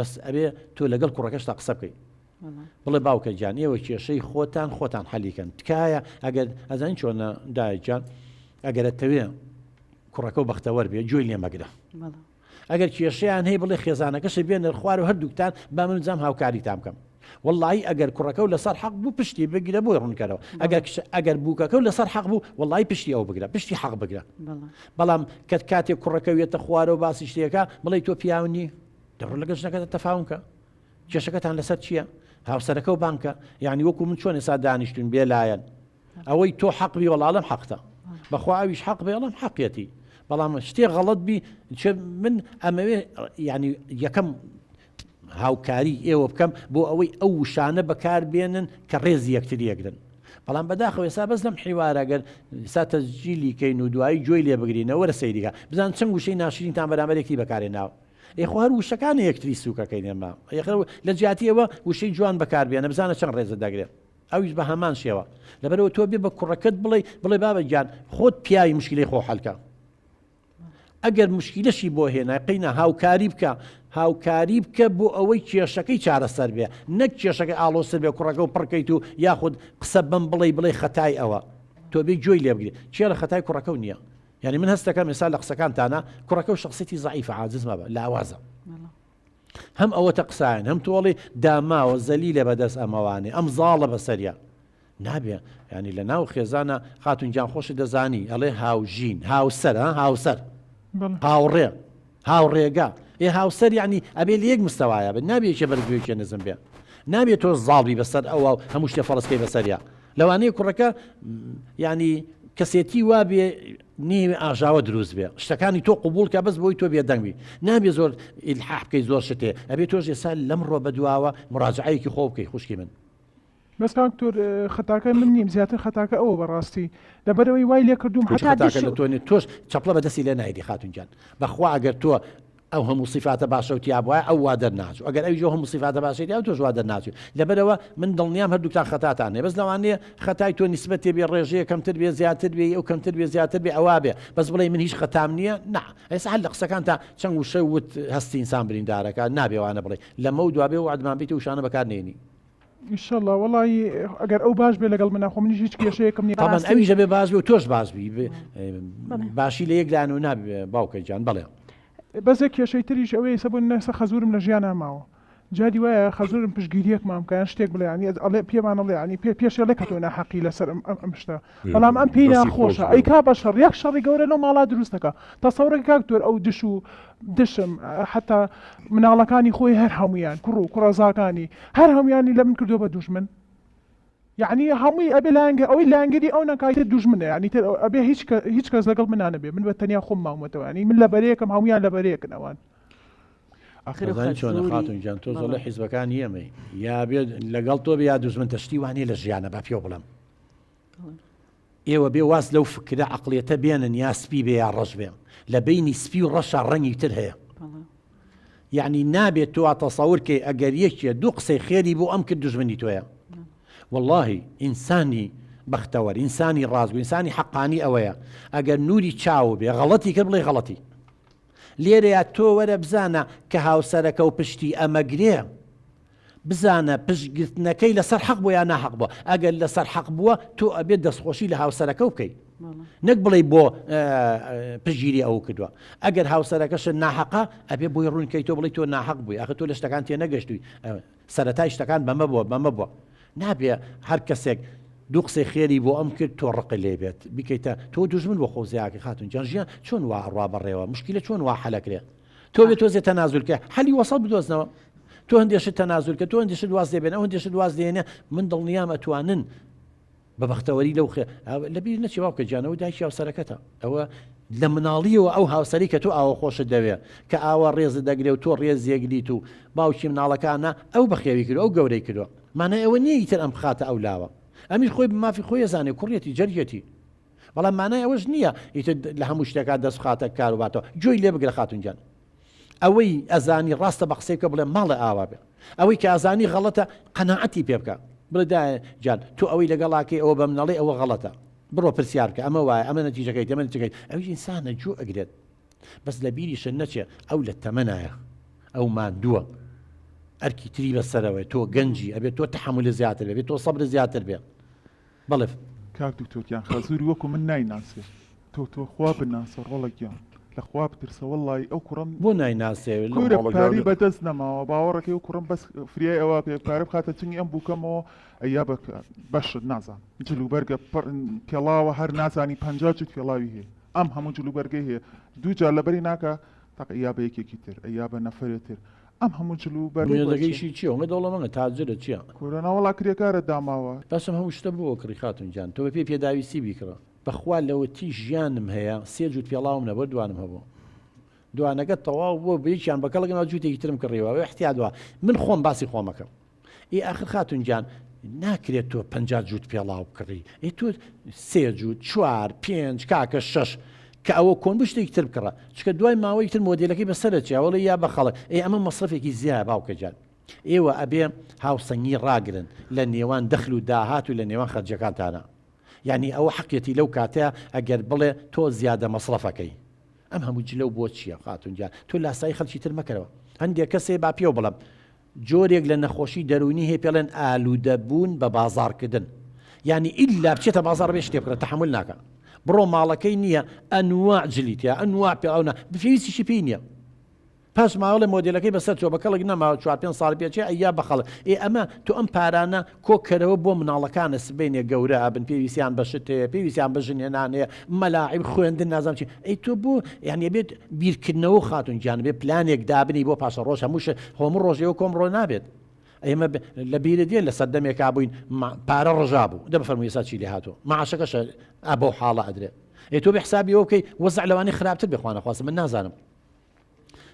بس ئەبێ تۆ لەگەڵ کوڕەکەشتا قسە بکەیت بڵێ باوکە جان ئێوە کێشەی خۆتان حەلیکەن تکایە ئەگەر ئەزانین چۆنە دایکجان ئەگەرەتەوێ کوڕەکە و بەختەوەر بێ جوێی لێ مەگرە ئەگەر کێشەیان هەیە بڵێ خێزانەکەشە بێنە خوار و هەردووکتان با من جام هاوکاری تام بکەم والله ئەگەر کوڕەکە و لەسەر حەق بوو پشتی بگرە بۆی ڕوونکەرەوە ئەگەر بووکەکە و لەسەر حەق بوو والله پشتی ئەو بگرە پشتی حەق بگرە بەڵام کاتێک کوڕەکە وێتە خوارەوە باسی شتێکە بڵێ تۆ پیاونی دەڕۆ لەگەڵ ژنەکەتە تەفاومکە کێشەکەتان لەسەر چییە هاوسەرەکە و بانکە یعنی وەکو من چۆن ئێستا دانیشتون بێلایەن ئەوەی تۆ حەق بی وەڵام حەقتە بەخوا ئەویش حەق بێ وەڵام حەقیەتی بەڵام شتێ غەڵەت بی من ئەمەوێ ینی یەکەم هاوکاری ئێوە بکەم بۆ ئەوەی ئەو وشانە بەکار بێنن کە ڕێزی یەکتری یەکدن بەڵام بەداخەوە ئێستا بەس لەم حیوارەگەر ئێستا تەسجیلیکەین و دوایی گوێی لێ بگرینەوە وەرە سەیریکە بزان چەند وشەی ناشرینتان بەرامبەرێکی بەکارهێناوە ئێخوار وشەکانی یەکتری سووکەکەین ئێمە لە جیاتیەوە وشەی جوان بەکاربێنە بزانە چەند ڕێزە دەگرێت ئەویش بە هەمان شێوە لەبەرەوە تۆ بێ بە کوڕەکەت بڵێ بابە گیان خۆت پیاوی مشکلەی خۆ حەلکە ئەگەر مشکلەشی بۆ هێنا قینە هاوکاری بکە بۆ ئەوەی کێشەکەی چارەسەر بێ نەک کێشەکەی ئاڵۆسەر بێ کوڕەکە و پڕکەیت و یاخود قسە بم بڵێ خەتای ئەوە تۆ بێ گوێی لێ بگرێت چێ لە خەتای کوڕەکە و نییە يعني من هەستەکەم ئێستا لە قسەکانتانە کوڕەکە و شخصیتی ضعیفە عاجز مەبە لاوازە هەم ئەوەتە قسایان هەم تۆڵی داماوە زەلیلە بەدەست ئەمەوانێ ئەم زاڵە بەسەریە نابێ ینی لە ناو خێزانە خاتون گیان خۆشی دەزانی ئەڵێ هاوژین هاوسەر هاوڕێگا هاوسەر یعنی ئەبێ لە یەک مستەوایە بێت نابێ یەکێ بەرگوێکێ نزم بێ نابێت تۆ زاڵی بەسەر ئەوە هەموو شتێ فەڵسکەی بەسەریە لەوانەیە کوڕەکە ینی کەسێتی وا بێ نێوێ ئاژاوە دروست بێ شتەکانی تۆ قبول کە بەس بۆی تۆ بێدەنگبی نابێ زۆر ئیلحاح بکەی زۆر شتێ ئەبێ تۆش ئێستا لەمڕۆ بەدواوە مراجعەیەکی خۆ بکەی خوشکی من بەس کاکتۆر خەتاکە من نیم زیاتر خەتاکە ئەوە بەڕاستی لەبەرەوەی وای لێ کردوم لە تۆنێت تۆش چەپڵە بەدەستی لێ نایدی خاتونجان بەخوا ئەگەر تۆ ئەو هەموو صفاتە باشەوتی وایە ئەو وا دەرناچوو ئەگەر ئەوی هەموو صفاتە باشێتی ئەو تۆش وا دەرناچوو لەبەرەوە من دڵنیام هەردووکتان خەتاتان هەیە بەس لەوانەیە خەتای تۆ نیسبەتێ بێ ڕێژەیە کەمتر بێ زیاتر بێ ئەو کەمتر بێ زیاتر بێ ئەوا بێ بەس بڵێ من هیچ خەتام نییە نا ئێستا هەر لە قسەکان تا چەند وشە وت هەستی ئینسان بریندارەکە نابێوانە بڵێ لەمە و دوابێ و عدمان بیت و شانە بەکار نێنی ئینشەڵڵا وەڵی ئەگەر ئەو باش بێ لەگەڵ منە خۆ منیش هیچ کێشەیەکم نییە طبعاً ئەویش بێ باش بێ و تۆش باش بی باشی لە یەکلایەن و نابێ باوکەی جان بڵێ بەزێک کێشەی تریش ئەوەیە سەبوون نەسە خەزورم لە ژیان ناماوە جادی وایە خەزورم پشتگیریەک مامکەیان شتێک بڵێ ینی ئەڵێ پێمان ئەڵێ ینی پێشێڵێ کە تۆ ناحەقی لەسەر ئەم شتە بەڵام ئەم پێی ناخۆشە ئەی کا بە شەڕ یەک شەڕی گەورە لەو ماڵا دروستەکە تەسەورەکە کاکتۆر ئەو دش و دشم حتا مناڵەکانی خۆی هەر هەمویان کوڕ و کوڕەزاکانی هەر هەمویانی لە من کردو بە دوژمن یعنی هەمووی ئەبێ لایەنگە ئەوەی لایەنگەری ئەو نەکایتە دوژمنە ینی تر ئەبێ هیچ کەس لەگەڵ منانە بێ من بە تەنیا خۆم ماومەتەوە ینی من لە بەرەیەکم هەمویان لە بەرەیەکن ئەوان چۆنە خاتونجان تۆ زۆر لە حیزبەکانی ئێمەی یا بێت لەگەڵ تۆ بێ یا دوژمن تەشتی وانێ لە ژیانە با پێ بڵم ئێوە بێ واز لەو فکرە عەقڵیەتە بێنن یا سپی بێ یا ڕەش بێ لە بینی سپی و ڕەشە ڕەنگی تر هەیە یعنی نابێت تۆ تەسەور ئەگەر یەکێ دوو قسەی خێری بۆ ئەم کرد دوژمنی تۆیە والله ئینسانی بەختەوەر ئینسانی ڕازگو ئینسانی حەقانی ئەوەیە ئەگەر نوری چاو بێ غەڵەتی کرد بڵێ غەڵەتی لێرەیە تۆ وەرە بزانە کە هاوسەرەکە و پشتی ئەمەگرێ بزانە پشتگرتنەکەی لەسەر حەق بووە یا ناحەق بووە ئەگەر لەسەر حەق بووە تۆ ئەبێت دەستخۆشی لە هاوسەرەکە بکەیت نەک بڵێ بۆ پشگیری ئەو کردووە ئەگەر هاوسەرەکەش ناحەقە ئەبێ بۆی ڕوونکەی تۆ بڵێ تۆ ناحەق بووی ئەخە تۆ لە شتەکان تێ نەگەشتووی سەرەتای شتەکان بەمە بووە نابێ هەر کەسێک دوو قسەی خێری بۆ ئەم کرد تۆ ڕقی لێ بێت بیکەیتە تۆ دوژمن بۆ خۆزیاکە خاتون جان ژیان چۆن وا ڕابەڕێەوە مشکلە چۆن وا حەلەکرێ تۆ بێت تۆزێت تەنازولکە حەلی وەسەڵ بدۆزنەوە تۆ هەندێشت تەنازولکە تۆ هەندێشت دواز دێبێن ئەو هەندێشت دواز دێنێ من دڵنیام ئەتوانن بە بەختەوەری لەو لەبیر نەچی واوکە جانەوە دایکی هاوسەرەکەتە ئەوە لە مناڵیەوە ئەو هاوسەری کە تۆ ئاوە خۆشت دەوێت کە ئاوا ڕێزت دەگرێت و تۆ ڕێز یەکلیت و باوکی مناڵەکانە ئەو بەخێوی کردو ئەو گەورەی کردووە مانە ئەوە نییە ئیتر ئەم بخاتە ئەو لاوە ئەمیش خۆی مافی خۆی زانێ کوڕێتی جەرگێتی بەڵام مانای ئەوەش نییە ئیتر لە هەموو شتێکا دەست خاتە کار وباتەوە جۆی لێ بگرە خاتونجان ئەوەی ئەزانی ڕاستە بە قسەی کە بڵێ ماڵە ئاوا بێ ئەوەی کە ئازانی غەڵەتە قەناعەتی پێ بکە بڵێ دایە جان تۆ ئەوەی لەگەڵاکەی ئەوە بە منەڵێ ئەوە غەڵەتە بڕۆ پرسیار بکە ئەمە وایە ئەمە نەتیجەکەیت ئەمە نەتیجەکەیت ئەوی ئینسانە جوو ئەگرێت بەس لە بیریشە نەچێ ئەو لە تەمەنایە ئەو ماندووە ئەرکی تری بەسەرەوەی تۆ گەنجی ئەبێت تۆ تحمل زیاتر بێت تۆ سەبر زیاتر بێت بەڵێ کاک دکتۆریان خەزوری وەکو من نایناسێ تۆ خوا بناسە ڕۆڵێکیان لە خوا بترسە وەڵی ئەو کوڕم بۆ نایناسێ پاری بەدەست نەماوە باوەڕەکەی و کوڕم بەس فریای ئەوە پێ پارە بخاتە چنگی ئەم بووکەمەوە ئەیا بەشت نازان جلوبەرگە پێڵاوە هەر نازانی 50 جوت پێڵاوی هەیە ئەم هەموو جلوبەرگەی هەیە دوو جار لەبەری ناکە تاق ئەیا بە یەکێکی تر ئەیا بە نەفرێتتر ئەم هەموو جلوبەرگەیشی چیە ئەومە دەوڵەمەگە تاجرە چییە کورەناوەڵا کرێکارە داماوە بەسم هەموو شتە بۆ کڕی خاتون جان تۆ بە پێ پێداویستی بیکڕە بەخوا لەوە تی ژیانم هەیە 3 جوت پێڵاوم نەبەر دوانم هەبوو دوانەکە تەواو بۆ بەیەکیان بەکەڵگەنەوە جووتێکی ترم کڕیەوە احتیادوە من خۆم باسی خۆمەکەم ئاخر خاتون جان ناکرێت تۆ 50 جوت پێڵاو بکڕی تۆ 3 جوت 4 5 کاکە 6 کە ئەوە کۆن بشتێکی تر بکڕە چکە دوای ماوەی تر مۆدیلەکەی بەسەرە چیاوەڵی یا بە خەڵک ئەمە مەصرفێکی زیاد باوکە جان ئێوە ئەبێ هاوسەنگی ڕاگرن لە نێوان دەخل و داهات و لە نێوان خەرجەکانتانە یعنی ئەوە حەقیەتی لەو کاتەیە ئەگەر بڵێ تۆ زیادە مەصرفەکەی ئەم هەموو جلەو بۆ چییە خاتون جان تۆ لاسایی خەڵکی تر مەکەرەوە هەندێک کەسێ با پێوە بڵم جۆرێک لە نەخۆشی دەرونی هەیە پێڵێن ئالوودەبوون بە بازارکردن یعنی ئیلا بچێتە بازار بێ شتێ بکرێت تەحمل ناکە بڕۆ ماڵەکەی نییە ئەنواع جلیتە ئەنواع پێڵاوە بفێویستیشی پێی نییە پاش ماوەڵێ مۆدیلەکەی بەسەر تۆ بەکەڵک نەماوە 4 ساڵ پێچێ ئەیا بەخەڵک ئەمە تۆ ئەم پارانە کۆکەرەوە بۆ مناڵەکانە سبینێ گەورە ئابن پێویستیان بەشت هەیە پێویستیان بەژنێنانەیە مەلاعیب خوێندن نازانم چی تۆ بۆ یعنی بێت بیرکردنەوە خاتون گیان بێ پلانێک دابنی بۆ پاشە ڕۆژ هەمووش هەموو ڕۆژەوە کۆم ڕۆ نابێت ئێمە لە بیرە دێ لە سەردەمێکا بووین پارە ڕژا بوو دە بفەرمووی ئێستا چی لێ هاتووە مەعاشەکەش ئەبە حاڵە ئەدرێ تۆ بێ حسابیەوە بکەی وەزع لەوانەی خراپتر بخوانە خواستم من نازانم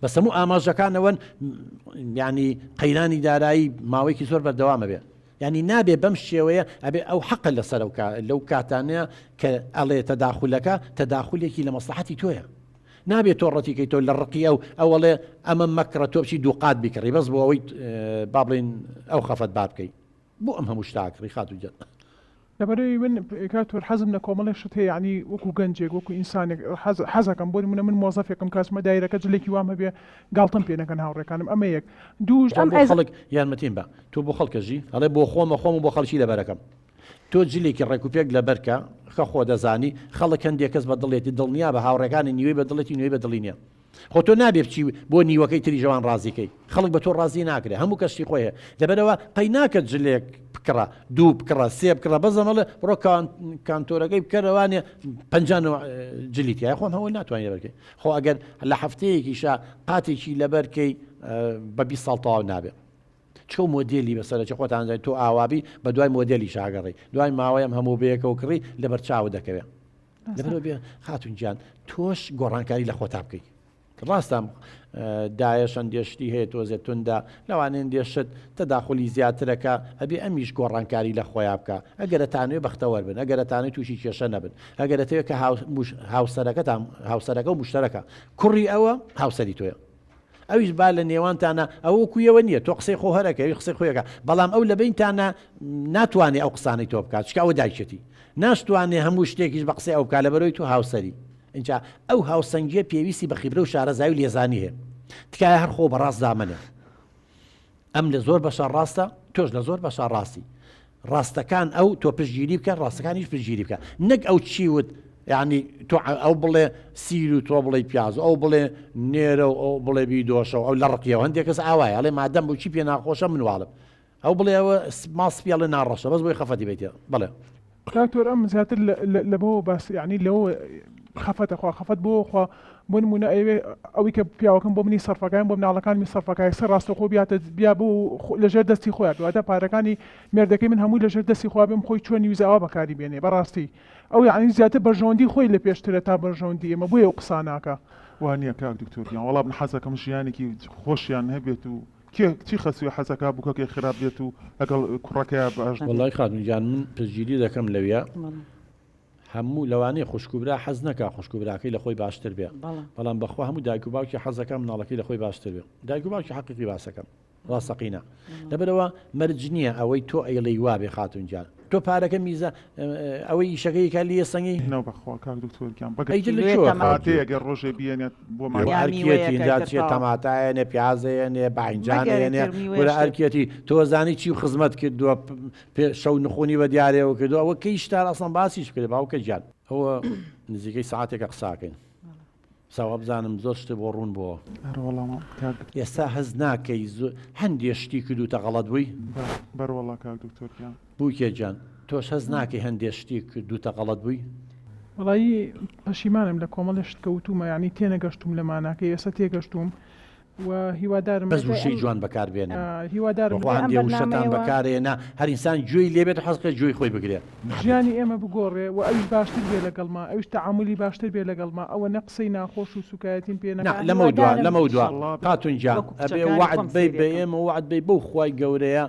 بەس هەموو ئاماژەکانەوەن ینی قەیرانی دارایی ماوەیەکی زۆر بەردەوامە بێ ینی نابێ بەم شێوەیە ئەبێ ئەو حەقە لەسەر لەو کاتانەیە کە ئەڵێ تەداخولەکە تەداخولێکی لە مەسلحەتی تۆیە نابێت تۆڕەتیکەی تۆ لە ڕقی ئەوڵێ ئەمە مەکرە تۆ بچی دووقات بکڕی بەس بۆ ئەوەی با بڵێن ئەو خەفەت با بکەیت بۆ ئەم هەموو شتاکڕی خاتوجە لەبەرەوەی من کاتۆر حەزم لە کۆمەڵی شت هەیە ینی وەکو گەنجێک وەکو ئینسانێک حەزەکەم بۆ منە من مۆزەفێکم کاسمە دایرەکە جلێکی وام هەبێ گاڵتم پێ نەکەن هاوڕێکانم ئەمە یەک دووش خەڵک یارمەتیم بە تۆ بۆ خەڵکەژی هەڵێ بۆ خۆمە خۆم و بۆ خەڵکی لەبەرەکەم تۆ جلێکی ڕێکوپێک لە بەرکە خە خۆ دەزانی خەڵک هەندێک کەس بە دڵێتی دڵنیا بە هاوڕێکانی نیوەی بە دڵێتی نوێی بە دڵی نییە خۆ تۆ نابێ بچی بۆ نیوەکەی تری ژەوان ڕازیکەی خەڵک بە تۆ ڕازی ناکرێ هەموو کەشتی خۆیە لەبەرەوە قەی ناکە جلێک بکڕە دوو بکڕە سێ بکڕە بەزەمەڵە بڕۆ کانتۆرەکەی بکەرەوانێ 50 جلیتی خۆم هەوڵ ناتوانێت بەرکەی خۆ ئەگەر لە هەفتەیەکیشا قاتێکی لەبەرکەی بە 20 ساڵ تەواو نابێت چۆ مۆدیلی بەسەرچە خۆتان تۆ ئاوابی بە دوای مۆدیلی شاگەڕی دوای ماوەیەم هەموو بەیەکەوە کڕی لەبەر چاو دەکەوێت لەبەرەوە بێ خاتون گیان تۆش گۆڕانکاری لە خۆتا بکەیت ڕاستم داعش ئەندێشتی هەیە تۆزێ توندا لەوانێن دێشت تەداخلی زیاترەکە ئەبێ ئەمیش گۆڕانکاری لە خۆیان بکە ئەگەرەتانوێ بەختەوەر بن ئەگەرەتانەی تووشی کێشە نەبن ئەگەرەتەوێت کە هاوسەرەکە و مشتەرەکە کوڕی ئەوە هاوسەری تۆیە ئەویش با لە نێوانتانە ئەوە کویەوە نییە تۆ قسەی خۆ هەرەکەوی قسەی خۆیەکە بەڵام ئەو لە بینتانە ناتوانێت ئەو قسانەی تۆ بکات چکە ئەوە دایکێتی ناشتوانێ هەموو شتێکیش بە قسەی ئەو کا لەبەرەوەی تو هاوسەری اینجا ئەو هاوسەنگیە پێویستی بە خیبرە و شارەزای و لێزانی هەیە تکایە هەر خۆ بەڕاست دامنێ ئەم لە زۆر بەشە ڕاستە تۆش لە زۆر بەشە ڕاستی ڕاستەکان ئەو تۆ پشتگیری بکە ڕاستەکانیش پشتگیری بکە نەک ئەو چیوت یعنی تۆ ئەو بڵێ سیر و تۆ بڵێ پیاز ئەو بڵێ نێرە و ئەو بڵێ بیدۆشە ئەو لە ڕقیەوە هەندێک کەس ئاوایە ئەڵێ مادەم بۆ چی پێ ناخۆشە منواڵم ئەو بڵێ ئەوە ماسپیاڵە ناڕەشە بەس بۆی خەفەتی بێتێ بڵێ کاکتۆر ئەم زیاتر لەبەوە باس یعنی لەوە خەفەتەخوا خەفەت بۆ خوا بۆ نمونە ئەوەی کە پیاوەکەم بۆ منی سەرفەکان بۆ مناڵەکانی سەرفەکای سەر ڕاستەخۆ بیا بۆ لەژێر دەستی خۆیان دواتە پارەکانی مێردەکەی من هەمووی لەژێر دەستی خوا بێم خۆی چۆن ویزاوە بەکاری بێنێ بەڕاستی ئەو یعنی زیاتر بەرژەوەندی خۆی لە پێشترە تا بەرژەوەندی ئێمە بۆیە ئەو قسە ناکە وانە کاک دکتۆریان وەڵام من حەزەکەم ژیانێکی خۆشیان هەبێت و چی خەسوی حەزەکە بووکەکەی خراپ بێت و لەگەڵ کوڕەکەی باش وەڵای خاتونجان من پشتگیری دەکەم لەویە هەموو لەوانەیە خوشکوبرا حەز نەکە خوشکوبراکەی لە خۆی باشتر بێ بەڵام بەخوا هەموو دایک و باوکی حەزەکە مناڵەکەی لە خۆی باشتر بێ دایک و باوکی حەقیقی باسەکەم ڕاستەقینە لەبەرەوە مەرج نییە ئەوەی تۆ ئەیڵەی وا بێ خاتونجان تۆ پارەکە میزە ئەوەی شەکەی کا لێ سەنگی نەوە بەخوا کاک دکتۆرگیان ئەیتر لە لێ چۆ تەماتە. خاتێ ئەگەر ڕۆژێ بێنێت بۆ ئەرکێتی اینجا چێ تەماتایەنێ پیازەیەنێ باینجانێنێ وەرە ئەرکێتی تۆزانی چی و خزمەت کردووە شەو نخۆنی بە دیارەوە کردو ئەوە کەی شتار ئەسڵان باسیش کرد باوکە گیان ئەوە نزیکەی ساعتێکە قساکەین ساوا بزانم زۆر شتە بۆ ڕوون بۆ هەروەڵام کاک ئێستا هەز ناکەی هەندێ شتی کردوتە غەڵەت بووی بەروەڵا کاک دکتۆرگیان بووکێ گیان تۆش هەز ناکەی هەندێ شتی کردوتە غەڵەت بووی وڵایی پەشیمانم لە کۆمەڵشت کەوتومە یعنی تێنەگەشتوم لە ماناکە ئێستا تێگەشتوم و هیوادارم بەس وشەی جوان بەکاربێنن هیوادارم هەندێ وشەتان بەکارێنا هەر ئینسان گوێی لێبێت حەزقە گوێی خۆی بگرێت ژیانی ئێمە بگۆڕێ و ئەوش باشتر بێ لەگەڵما ئەوش تەعاملی باشتر بێ لەگەڵما ئەوە نە قسەی ناخۆش و سوکایەتین پێ نەکات لەمە دووە قاتونجان ئەبێ وعد بێ بە ئێمە وعد بێ بەو خوای گەورەیە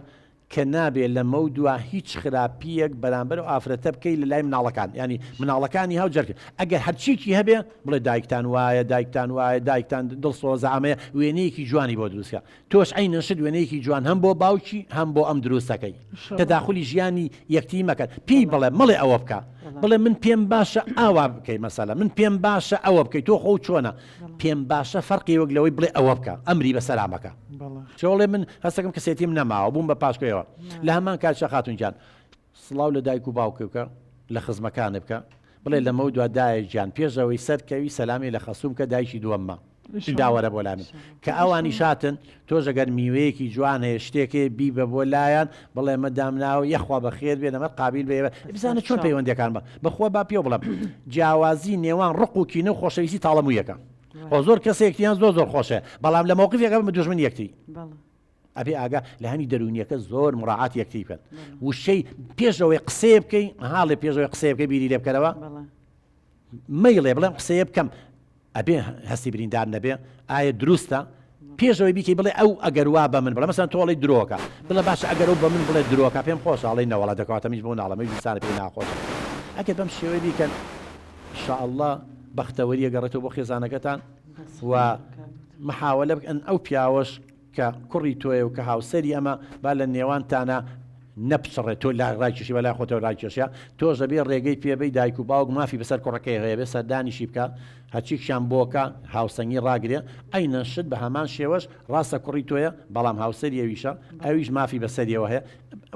کە نابێت لەمە دووە هیچ خراپیەک بەرامبەر و ئافرەتە بکەی لە لای مناڵەکان ینی مناڵەکانی هاوجەرکرد ئەگەر هەرچیکی هەبێ بڵێ دایکتان وایە دایکتان دڵسۆزامەیە وێنەیەکی جوانی بۆ دروستکە تۆش عینەشت وێنەیەکی جوان هەم بۆ باوکی هەم بۆ ئەم دروستەکەی تەداخلی ژیانی یەکتی مەکەن پێی بڵێ مەڵێ ئەوە بکە بڵێ من پێم باشە ئاوا بکەی مەسەلە من پێم باشە ئەوە بکەیت تۆ خۆ چۆنە پێم باشە فەرقی وەک لەوەی بڵێ ئەوە بکە ئەمری بەسەرامەکە چۆڵێ من هەستەکەم کەسێتیم نەماوە بووم بە پاشکەوە لە هەمان کاتشە خاتونجان سڵاو لە دایک و باوکە بکە لە خزمەکانە بکە بڵێ لەمە دووە دایەکیان پێشەوەی سەرکەوی سەلامی لە خەسووم کە دایکی دووەممە داوەرە بۆ لامن کە ئەوانی شاتن تۆش ئەگەر میوەیەکی جوان هەیە شتێکێ بی بە بۆ لایەن بڵێ مەدامناوە یەخوا بە خێر بێ نەمە قابل بێ بزانە چۆن پەیوەندەکان بە بەخوا با پێ بڵم جیاوازی نێوان ڕق و کینە و خۆشەویستی تاڵەموویەکە زۆر کەسێکیان زۆر خۆشە بەڵام لە مووقفێکە بە دوژمن یەکتی ئەبێ ئاگا لە هەنی دەرونیەکە زۆر مڕاعات یەکتی بکەن وشەی پێشەوەی قسێ بکەی هاڵێ پێشەوەی قسێ بکەی بیری لێ بکەرەوە مەیڵێ بڵێم قسەیە بکەم ئەبێ هەستی بریندار نەبێ ئایا دروستە پێشەوەی بیکەی بڵێ ئەو ئەگەر وا بە من بڵێ مەسەن تۆڵی درۆکە بڵێ باشە ئەگەر ئەو بە من بڵێ درۆکە پێم خۆشە ئەڵێ نەوەڵە دەکەواتە میش بۆ ناڵەمە ویسانە پێی ناخۆشە ئەگەر بەم شێوەی بیکەن ئینشاءالله بەختەوەریە گەڕێتەوە بۆ خێزانەکەتان و محاولە بکەن ئەو پیاوەش کە کوڕی تۆیە و کە هاوسەری ئەمە با لە نێوانتانە نەپچڕێت تۆ لا ڕایکێشی بەلای خۆتەوە ڕایکێشە تۆش دەبێ ڕێگەی پێبەی دایک و باوک مافی بەسەر کوڕەکەی هەیە بێ سەردانیشی بکە هەرچیکشان بۆکە هاوسەنگی ڕاگرێ ئەینە شت بە هەمان شێوەش ڕاستە کوڕی تۆیە بەڵام هاوسەریەویشە ئەویش مافی بەسەریەوە هەیە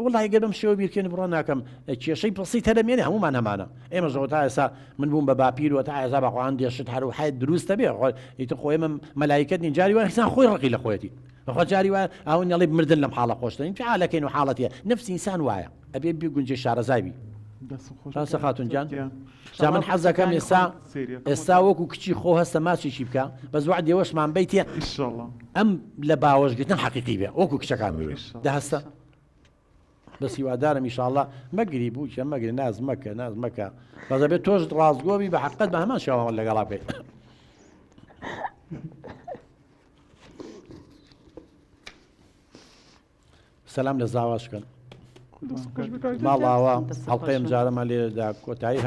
وڵای گەر بەم شێوە بیرکەن بڕۆ ناکەم کێشەی پرسی هەرمێنێ هەمومان هەمانە ئێمە ژەوە تا ئێستا من بووم بە باپیر و تا ئێستا بەخواان دێشت هەر و حیات دروستە بێ ئیتر خۆی من مەلایکەت نین جاری وای حسان خۆی ڕقی لە خۆیەتی بەخوا جاری وایە ئەوەی نەڵێ مردن لەم حاڵە خۆشترین فعالەکەین و حاڵەتیە نفسی ئینسان وایە ئەبێ بگونجێ شارەزاوی ڕاستە خاتونجان جا من حەزەکەم ئێستا وەکو کچی خۆ هەستە ماچێکی بکە بە زوعد دێوەشمان بیتێ ئەم لە باوەشگرتن حەقیقی بێ وەکو کچەکان دەهەستە بەس هیوادارم ئینشاءالله مەگری بوو چە مەگری ناز مەکە بەس دەبێت تۆش ڕازگۆبی بە حەقیقەت بە هەمان شێوە لەگەڵا بکەیت سەلام لە زاواشکن ماڵاوە هەڵقەیەم جارەمە لێدا کۆتایی